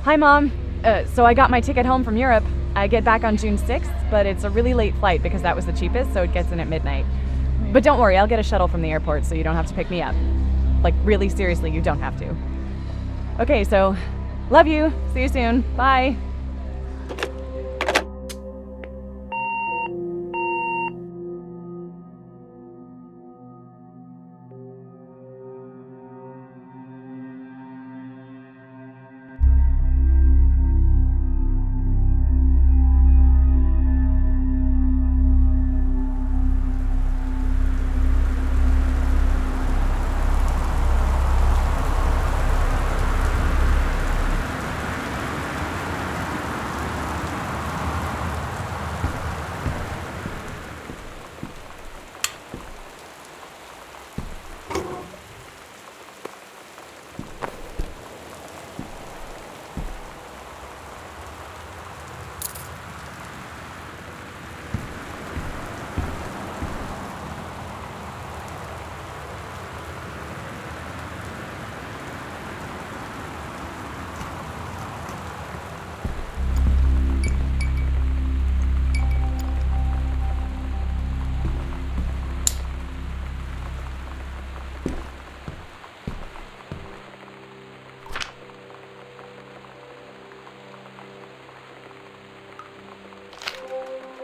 Hi, Mom. So I got my ticket home from Europe. I get back on June 6th, but it's a really late flight because that was the cheapest, so it gets in at midnight. But don't worry, I'll get a shuttle from the airport so you don't have to pick me up. Like, really seriously, you don't have to. Okay, so love you. See you soon. Bye.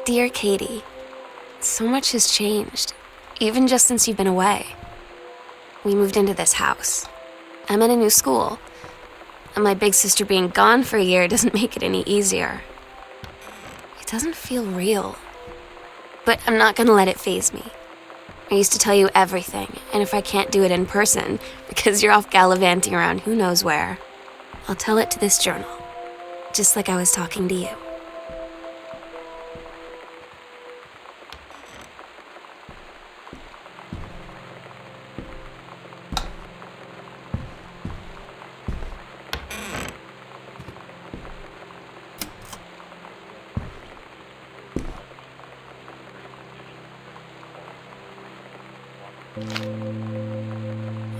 Dear Katie, so much has changed, even just since you've been away. We moved into this house. I'm in a new school, and my big sister being gone for a year doesn't make it any easier. It doesn't feel real, but I'm not gonna let it faze me. I used to tell you everything, and if I can't do it in person, because you're off gallivanting around who knows where, I'll tell it to this journal, just like I was talking to you.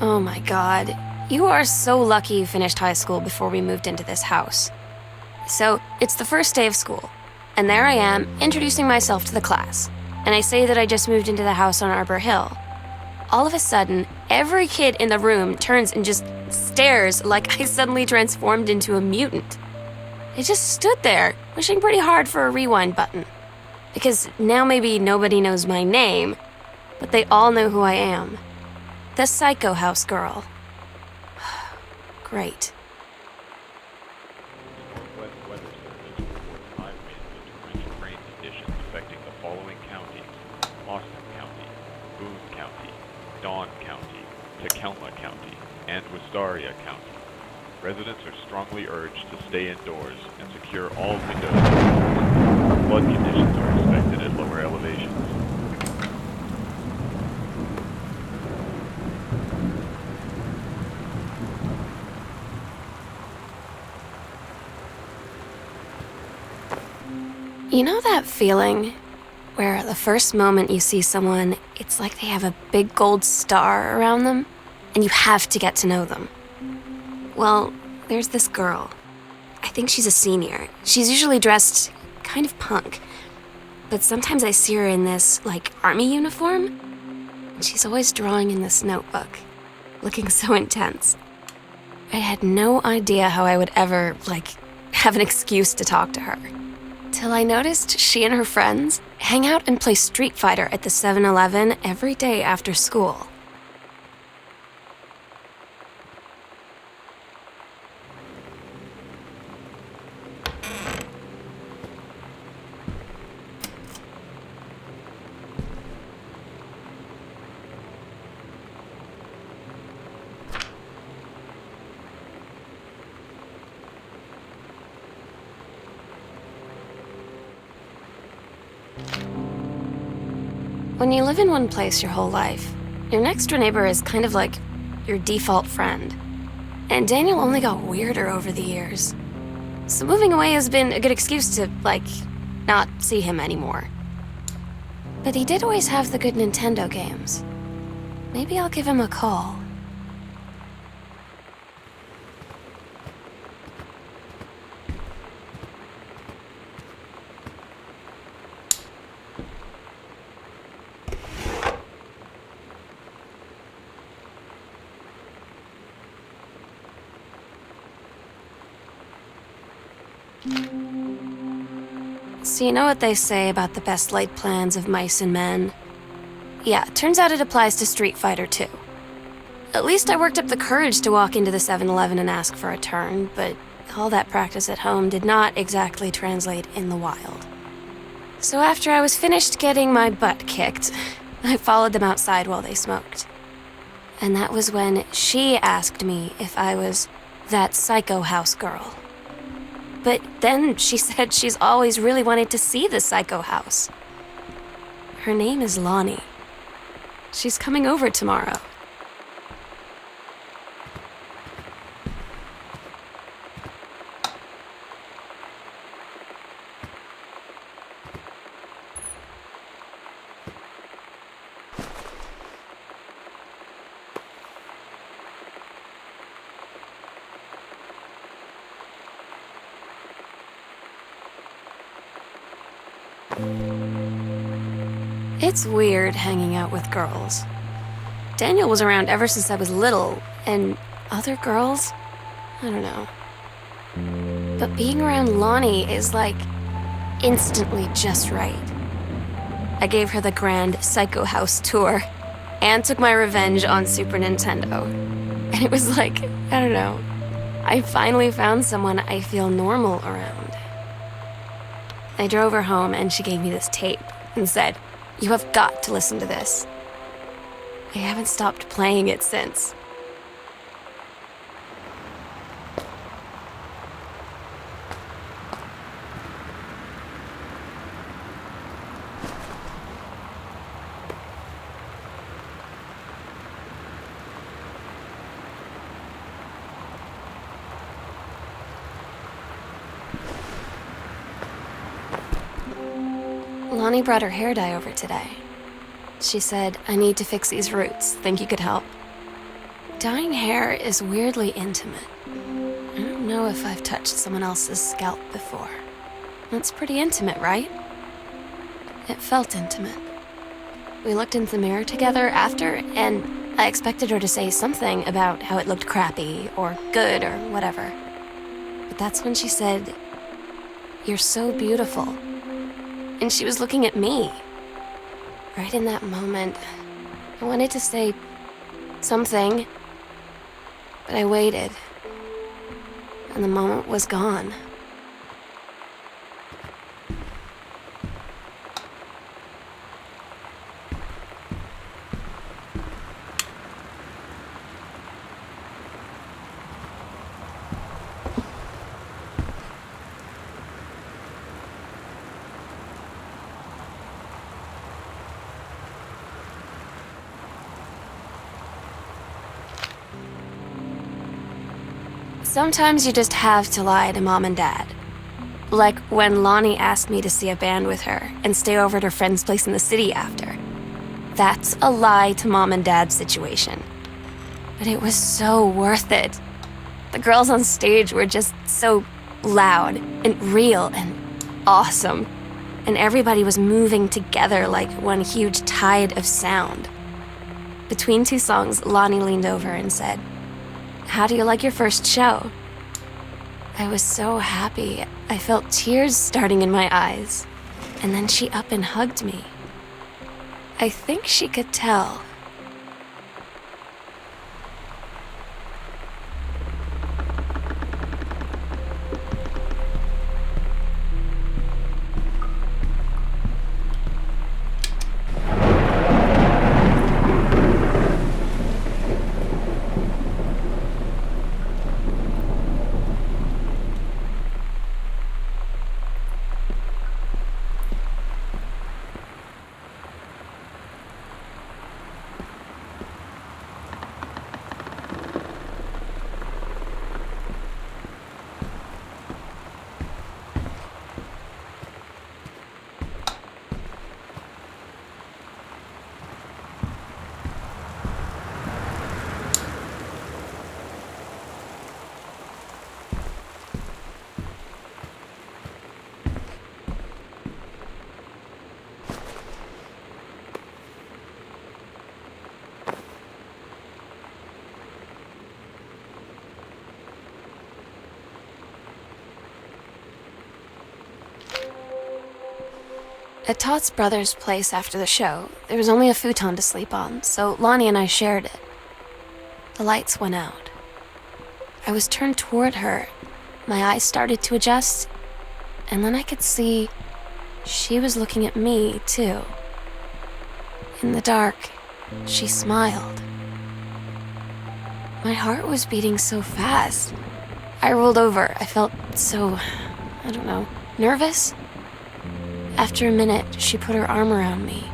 Oh my God, you are so lucky you finished high school before we moved into this house. So, it's the first day of school, and there I am, introducing myself to the class, and I say that I just moved into the house on Arbor Hill. All of a sudden, every kid in the room turns and just stares like I suddenly transformed into a mutant. I just stood there, wishing pretty hard for a rewind button. Because now maybe nobody knows my name, but they all know who I am. The Psycho House girl. Great. Northwest Weather Service reports high winds and torrential rain conditions affecting the following counties: Austin County, Boone County, Dawn County, Tacoma County, and Wistaria County. Residents are strongly urged to stay indoors and secure all windows and doors. Flood conditions are expected at lower elevations. You know that feeling where the first moment you see someone, it's like they have a big gold star around them, and you have to get to know them? Well, there's this girl. I think she's a senior. She's usually dressed kind of punk, but sometimes I see her in this, army uniform, and she's always drawing in this notebook, looking so intense. I had no idea how I would ever, have an excuse to talk to her. Till I noticed she and her friends hang out and play Street Fighter at the 7-Eleven every day after school. When you live in one place your whole life, your next door neighbor is kind of like your default friend. And Daniel only got weirder over the years. So moving away has been a good excuse to, not see him anymore. But he did always have the good Nintendo games. Maybe I'll give him a call. So you know what they say about the best laid plans of mice and men? Yeah, turns out it applies to Street Fighter too. At least I worked up the courage to walk into the 7-Eleven and ask for a turn, but all that practice at home did not exactly translate in the wild. So after I was finished getting my butt kicked, I followed them outside while they smoked. And that was when she asked me if I was that psycho house girl. But then she said she's always really wanted to see the psycho house. Her name is Lonnie. She's coming over tomorrow. It's weird hanging out with girls. Daniel was around ever since I was little, and other girls? I don't know. But being around Lonnie is like instantly just right. I gave her the grand Psycho House tour and took my revenge on Super Nintendo. And it was like, I don't know, I finally found someone I feel normal around. I drove her home and she gave me this tape and said, "You have got to listen to this." I haven't stopped playing it since. Lonnie brought her hair dye over today. She said, "I need to fix these roots. Think you could help?" Dyeing hair is weirdly intimate. I don't know if I've touched someone else's scalp before. That's pretty intimate, right? It felt intimate. We looked into the mirror together after, and I expected her to say something about how it looked crappy or good or whatever. But that's when she said, "You're so beautiful." And she was looking at me. Right in that moment, I wanted to say something, but I waited, and the moment was gone. Sometimes you just have to lie to Mom and Dad. Like when Lonnie asked me to see a band with her and stay over at her friend's place in the city after. That's a lie to Mom and Dad's situation. But it was so worth it. The girls on stage were just so loud and real and awesome. And everybody was moving together like one huge tide of sound. Between two songs, Lonnie leaned over and said, "How do you like your first show?" I was so happy. I felt tears starting in my eyes. And then she up and hugged me. I think she could tell. At Todd's brother's place after the show, there was only a futon to sleep on, so Lonnie and I shared it. The lights went out. I was turned toward her. My eyes started to adjust, and then I could see she was looking at me, too. In the dark, she smiled. My heart was beating so fast. I rolled over. I felt so, nervous. After a minute, she put her arm around me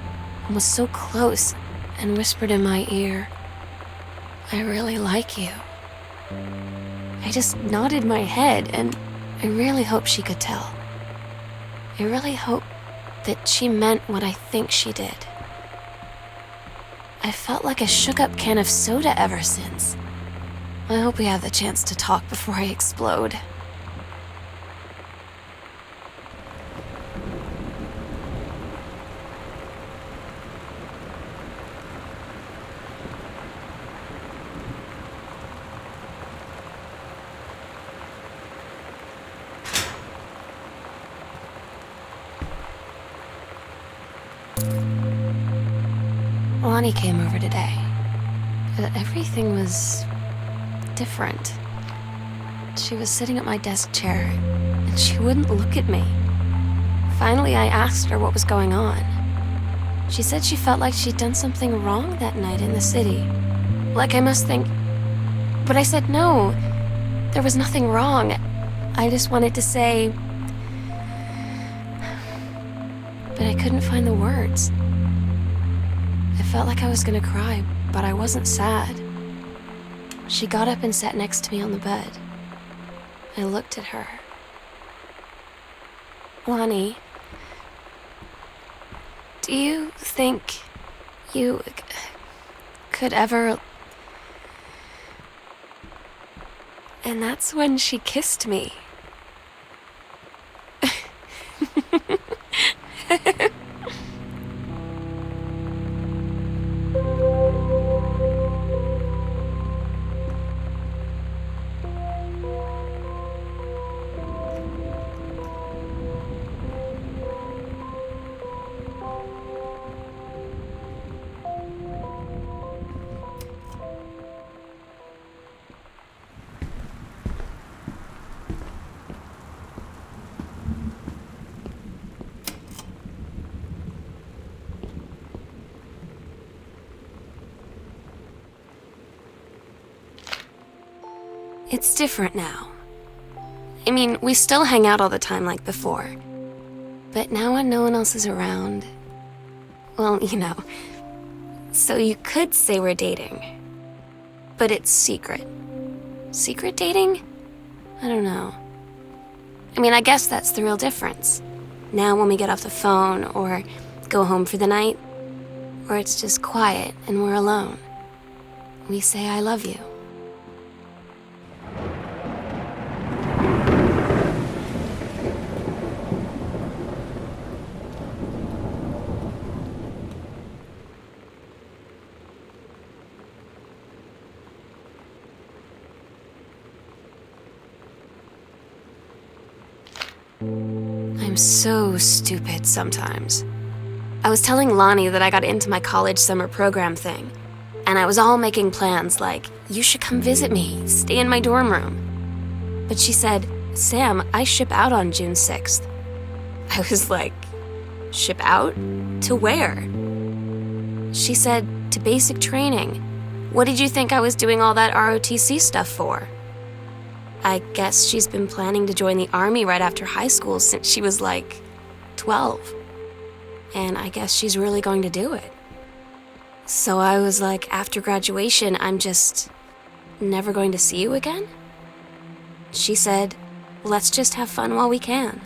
and was so close and whispered in my ear, "I really like you." I just nodded my head, and I really hope she could tell. I really hope that she meant what I think she did. I felt like a shook-up can of soda ever since. I hope we have the chance to talk before I explode. Lonnie came over today. Everything was different. She was sitting at my desk chair, and she wouldn't look at me. Finally, I asked her what was going on. She said she felt like she'd done something wrong that night in the city. Like I must think... But I said no, there was nothing wrong. I just wanted to say... But I couldn't find the words. I felt like I was gonna cry, but I wasn't sad. She got up and sat next to me on the bed. I looked at her. Lonnie, do you think you could ever... And that's when she kissed me. It's different now. I mean, we still hang out all the time like before. But now when no one else is around, well, so you could say we're dating. But it's secret. Secret dating? I don't know. I mean, I guess that's the real difference. Now when we get off the phone or go home for the night, or it's just quiet and we're alone, we say I love you. I'm so stupid sometimes. I was telling Lonnie that I got into my college summer program thing, and I was all making plans like, you should come visit me, stay in my dorm room. But she said, Sam, I ship out on June 6th. I was like, ship out? To where? She said, to basic training. What did you think I was doing all that ROTC stuff for? I guess she's been planning to join the army right after high school since she was like 12. And I guess she's really going to do it. So I was like, after graduation, I'm just never going to see you again? She said, let's just have fun while we can.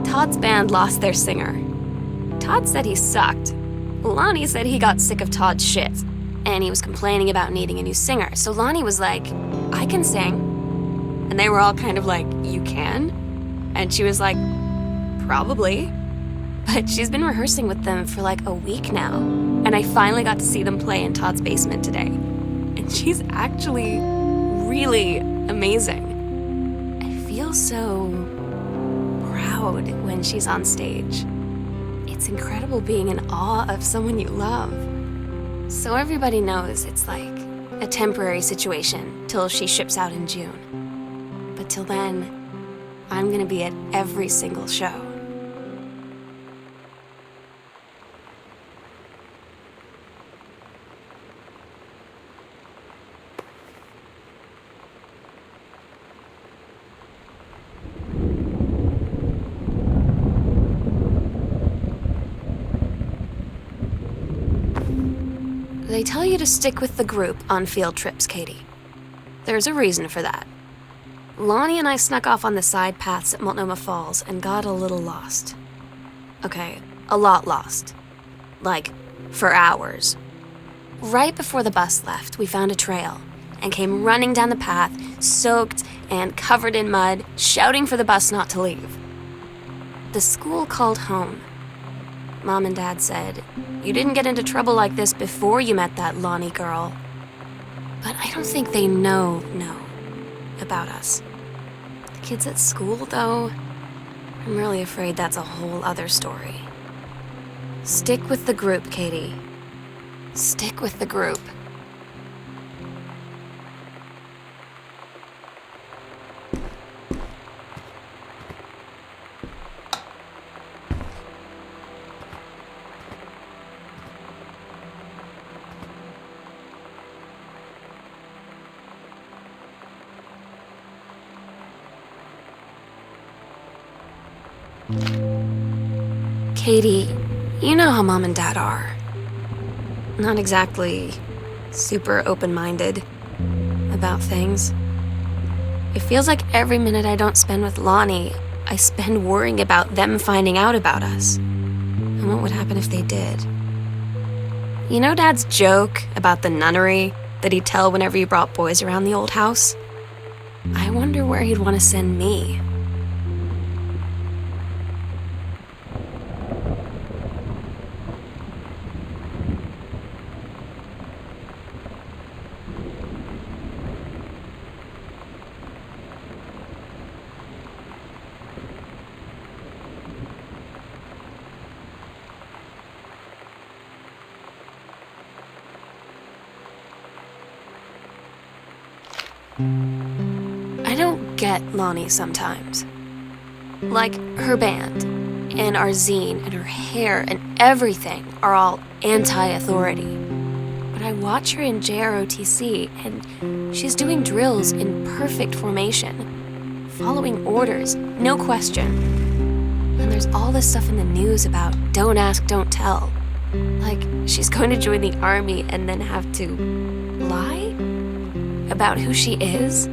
Todd's band lost their singer. Todd said he sucked. Lonnie said he got sick of Todd's shit, and he was complaining about needing a new singer. So Lonnie was like, I can sing. And they were all kind of like, you can? And she was like, probably. but she's been rehearsing with them for like a week now. And I finally got to see them play in Todd's basement today. And she's actually really amazing. I feel so proud when she's on stage. It's incredible being in awe of someone you love. So everybody knows it's like a temporary situation till she ships out in June. But till then, I'm gonna be at every single show. They tell you to stick with the group on field trips, Katie. There's a reason for that. Lonnie and I snuck off on the side paths at Multnomah Falls and got a little lost. Okay, a lot lost. Like, for hours. Right before the bus left, we found a trail and came running down the path, soaked and covered in mud, shouting for the bus not to leave. The school called home. Mom and Dad said, "You didn't get into trouble like this before you met that Lonnie girl." But I don't think they know about us. The kids at school, though, I'm really afraid that's a whole other story. Stick with the group, Katie. Stick with the group. Katie, you know how Mom and Dad are. Not exactly super open-minded about things. It feels like every minute I don't spend with Lonnie, I spend worrying about them finding out about us. And what would happen if they did? You know Dad's joke about the nunnery that he'd tell whenever he brought boys around the old house? I wonder where he'd want to send me. I don't get Lonnie sometimes. Like, her band, and our zine, and her hair, and everything are all anti-authority. But I watch her in JROTC, and she's doing drills in perfect formation, following orders, no question. And there's all this stuff in the news about don't ask, don't tell. Like, she's going to join the army and then have to lie about who she is.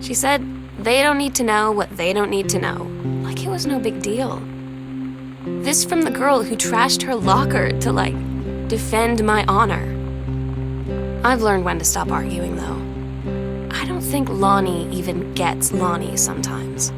She said they don't need to know what they don't need to know. Like it was no big deal. This from the girl who trashed her locker to, like, defend my honor. I've learned when to stop arguing, though. I don't think Lonnie even gets Lonnie sometimes.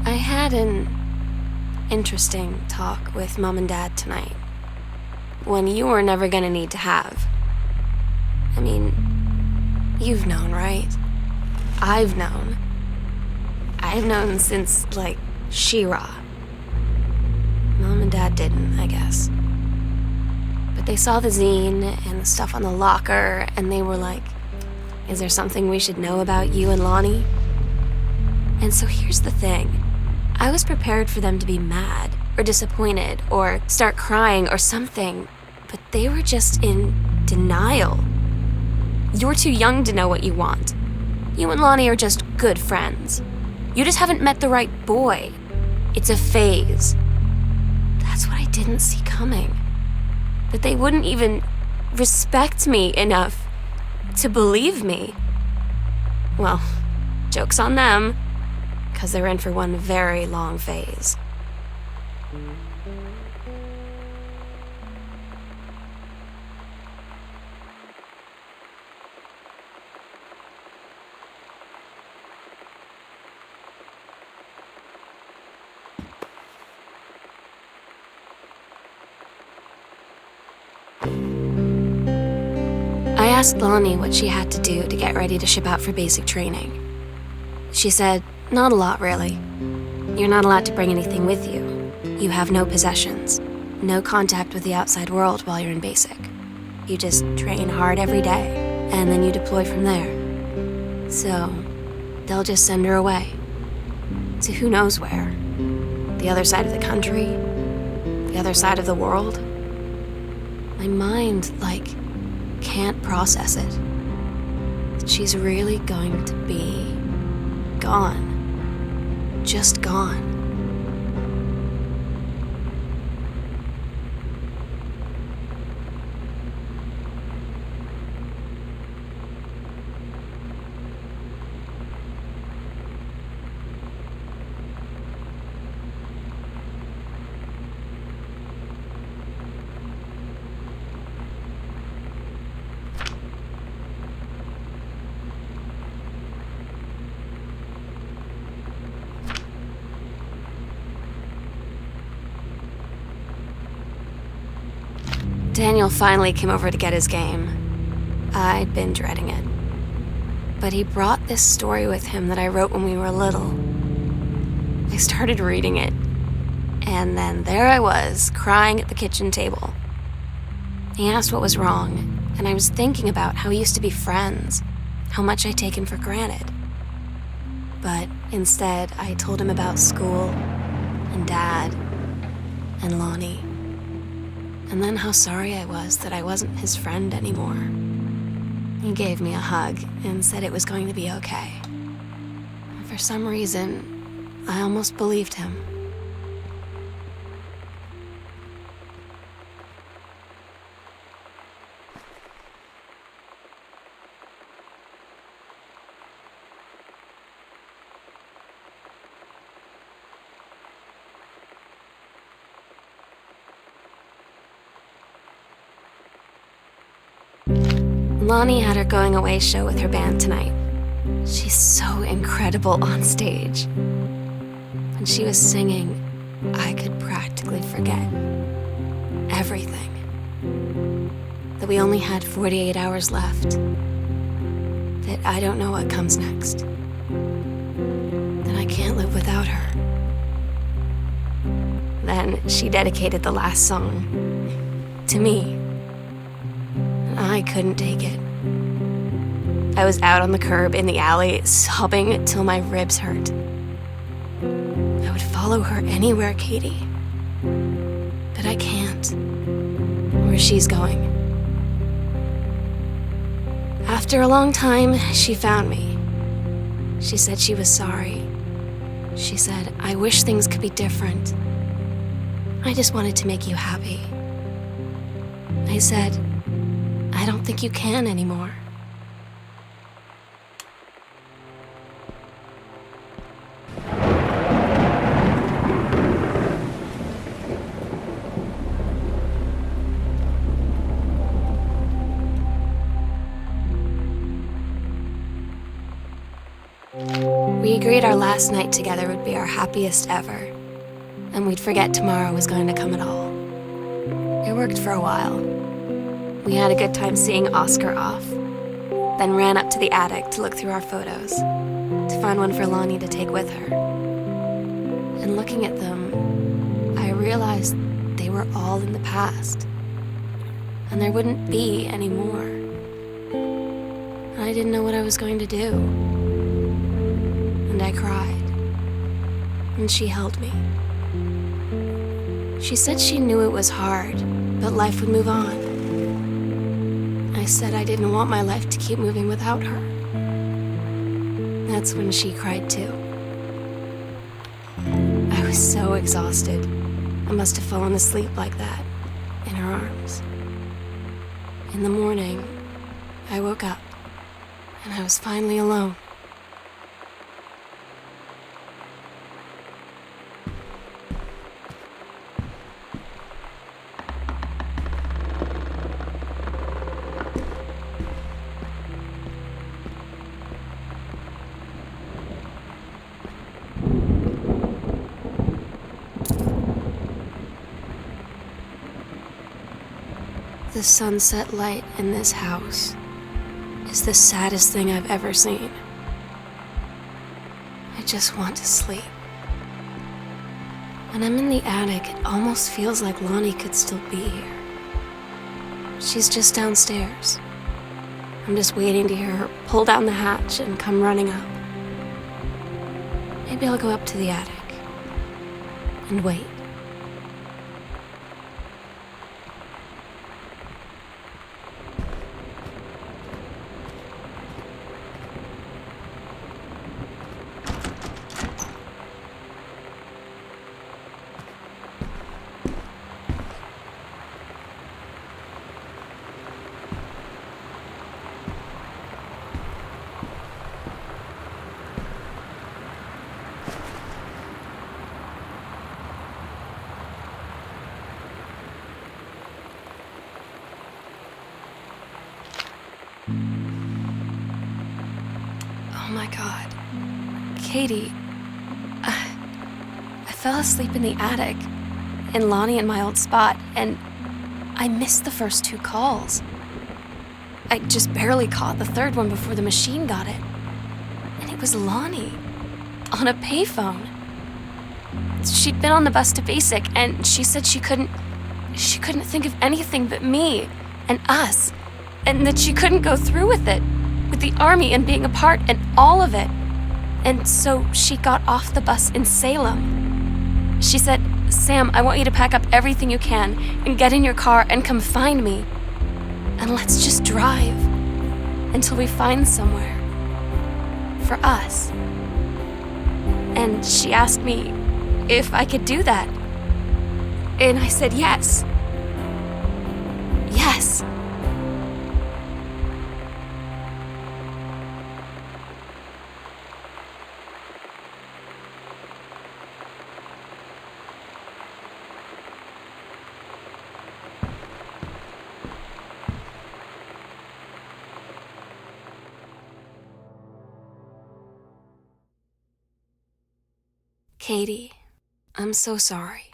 I had an interesting talk with Mom and Dad tonight. One you were never gonna need to have. I mean, you've known, right? I've known. I've known since, like, She-Ra. Mom and Dad didn't, I guess. But they saw the zine and the stuff on the locker, and they were like, is there something we should know about you and Lonnie? And so here's the thing. I was prepared for them to be mad or disappointed or start crying or something, but they were just in denial. You're too young to know what you want. You and Lonnie are just good friends. You just haven't met the right boy. It's a phase. That's what I didn't see coming. That they wouldn't even respect me enough to believe me. Well, joke's on them, 'cause they're in for one very long phase. I asked Lonnie what she had to do to get ready to ship out for basic training. She said, not a lot, really. You're not allowed to bring anything with you. You have no possessions, no contact with the outside world while you're in basic. You just train hard every day, and then you deploy from there. So, they'll just send her away. To who knows where. The other side of the country, the other side of the world. My mind, can't process it. She's really going to be gone. Just gone. Daniel finally came over to get his game. I'd been dreading it. But he brought this story with him that I wrote when we were little. I started reading it, and then there I was, crying at the kitchen table. He asked what was wrong, and I was thinking about how we used to be friends, how much I'd taken for granted. But instead, I told him about school, and Dad, and Lonnie. And then how sorry I was that I wasn't his friend anymore. He gave me a hug and said it was going to be okay. For some reason, I almost believed him. Lonnie had her going away show with her band tonight. She's so incredible on stage. When she was singing, I could practically forget everything. That we only had 48 hours left. That I don't know what comes next. That I can't live without her. Then she dedicated the last song to me. I couldn't take it. I was out on the curb in the alley, sobbing till my ribs hurt. I would follow her anywhere, Katie. But I can't. Where she's going. After a long time, she found me. She said she was sorry. She said, I wish things could be different. I just wanted to make you happy. I said, I don't think you can anymore. We agreed our last night together would be our happiest ever, and we'd forget tomorrow was going to come at all. It worked for a while. We had a good time seeing Oscar off, then ran up to the attic to look through our photos, to find one for Lonnie to take with her. And looking at them, I realized they were all in the past, and there wouldn't be any more. And I didn't know what I was going to do. And I cried, and she held me. She said she knew it was hard, but life would move on. I said I didn't want my life to keep moving without her. That's when she cried too. I was so exhausted, I must have fallen asleep like that, in her arms. In the morning, I woke up, and I was finally alone. The sunset light in this house is the saddest thing I've ever seen. I just want to sleep. When I'm in the attic, it almost feels like Lonnie could still be here. She's just downstairs. I'm just waiting to hear her pull down the hatch and come running up. Maybe I'll go up to the attic and wait. Oh my God. Katie, I fell asleep in the attic, in Lonnie in my old spot, and I missed the first 2 calls. I just barely caught the third one before the machine got it. And it was Lonnie, on a payphone. She'd been on the bus to Basic, and she said she couldn't think of anything but me and us, and that she couldn't go through with it, with the army and being apart and all of it. And so she got off the bus in Salem. She said, "Sam, I want you to pack up everything you can and get in your car and come find me. And let's just drive until we find somewhere for us." And she asked me if I could do that. And I said yes. Yes. Katie, I'm so sorry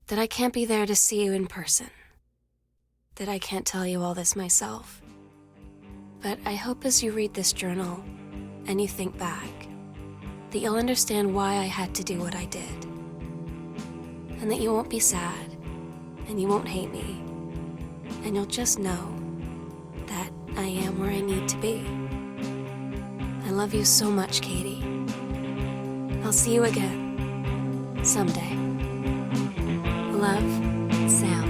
that I can't be there to see you in person, that I can't tell you all this myself. But I hope as you read this journal and you think back, that you'll understand why I had to do what I did, and that you won't be sad, and you won't hate me, and you'll just know that I am where I need to be. I love you so much, Katie. I'll see you again, someday. Love, Sam.